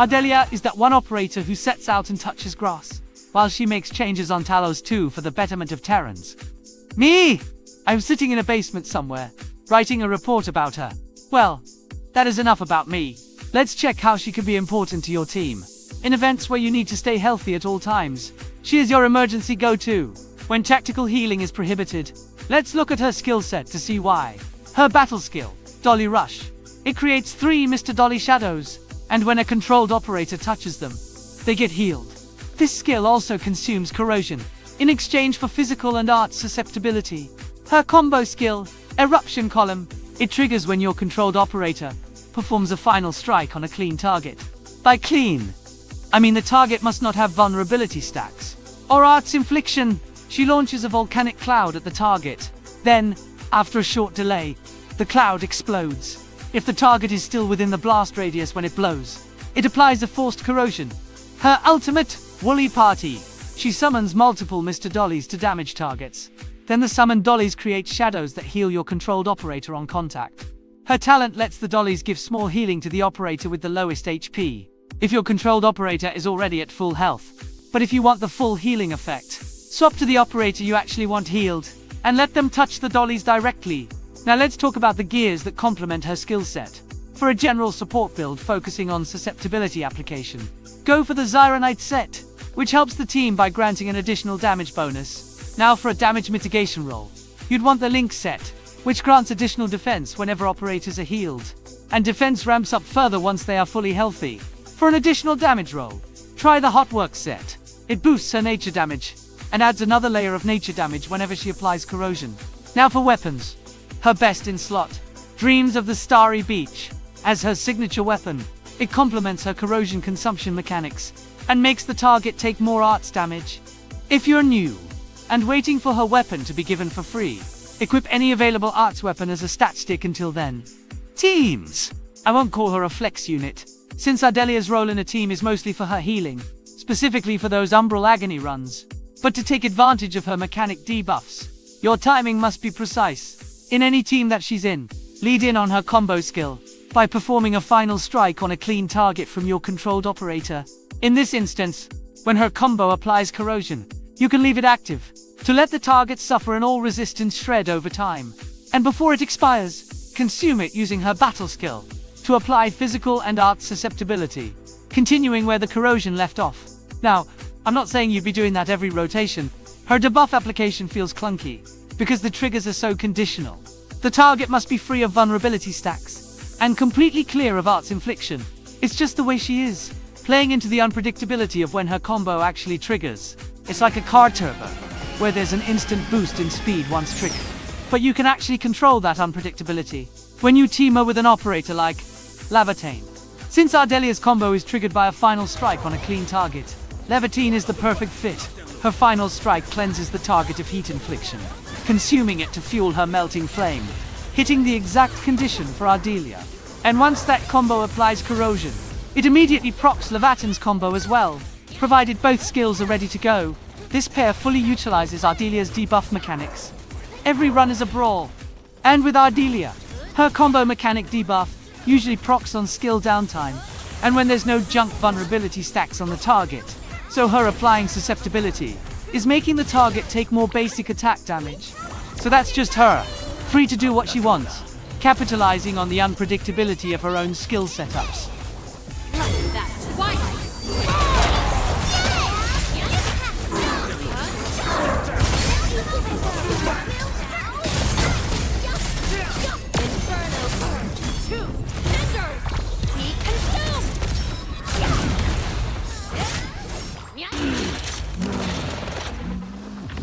Ardelia is that one operator who sets out and touches grass, while she makes changes on Talos too for the betterment of Terrans. Me! I'm sitting in a basement somewhere, writing a report about her. Well, that is enough about me. Let's check how she can be important to your team. In events where you need to stay healthy at all times, she is your emergency go-to. When tactical healing is prohibited, let's look at her skill set to see why. Her battle skill, Dolly Rush. It creates 3 Mr. Dolly shadows, and when a controlled operator touches them, they get healed. This skill also consumes Corrosion, in exchange for physical and art susceptibility. Her combo skill, Eruption Column, it triggers when your controlled operator performs a final strike on a clean target. By clean, I mean the target must not have vulnerability stacks or arts infliction. She launches a volcanic cloud at the target. Then, after a short delay, the cloud explodes. If the target is still within the blast radius when it blows, it applies a forced corrosion. Her ultimate, Woolly Party. She summons multiple Mr. Dollies to damage targets. Then the summoned Dollies create shadows that heal your controlled operator on contact. Her talent lets the Dollies give small healing to the operator with the lowest HP, if your controlled operator is already at full health. But if you want the full healing effect, swap to the operator you actually want healed, and let them touch the Dollies directly. Now let's talk about the gears that complement her skill set. For a general support build focusing on susceptibility application, go for the Zyronite set, which helps the team by granting an additional damage bonus. Now for a damage mitigation role, you'd want the Link set, which grants additional defense whenever operators are healed, and defense ramps up further once they are fully healthy. For an additional damage roll, try the Hotwork set. It boosts her nature damage, and adds another layer of nature damage whenever she applies Corrosion. Now for weapons, her best in slot, Dreams of the Starry Beach. As her signature weapon, it complements her Corrosion consumption mechanics, and makes the target take more arts damage. If you're new, and waiting for her weapon to be given for free, equip any available arts weapon as a stat stick until then. Teams! I won't call her a flex unit, since Ardelia's role in a team is mostly for her healing, specifically for those Umbral Agony runs. But to take advantage of her mechanic debuffs, your timing must be precise. In any team that she's in, lead in on her combo skill, by performing a final strike on a clean target from your controlled operator. In this instance, when her combo applies Corrosion, you can leave it active, to let the target suffer an all resistance shred over time. And before it expires, consume it using her battle skill, to apply physical and art susceptibility, continuing where the Corrosion left off. Now, I'm not saying you'd be doing that every rotation. Her debuff application feels clunky, because the triggers are so conditional. The target must be free of vulnerability stacks, and completely clear of arts infliction. It's just the way she is, playing into the unpredictability of when her combo actually triggers. It's like a car turbo, where there's an instant boost in speed once triggered. But you can actually control that unpredictability when you team up with an operator like Levitain. Since Ardelia's combo is triggered by a final strike on a clean target, Levitain is the perfect fit. Her final strike cleanses the target of heat infliction, consuming it to fuel her melting flame, hitting the exact condition for Ardelia. And once that combo applies Corrosion, it immediately procs Levitain's combo as well, provided both skills are ready to go. This pair fully utilizes Ardelia's debuff mechanics. Every run is a brawl. And with Ardelia, her combo mechanic debuff usually procs on skill downtime, and when there's no junk vulnerability stacks on the target. So her applying susceptibility is making the target take more basic attack damage. So that's just her, free to do what she wants, capitalizing on the unpredictability of her own skill setups.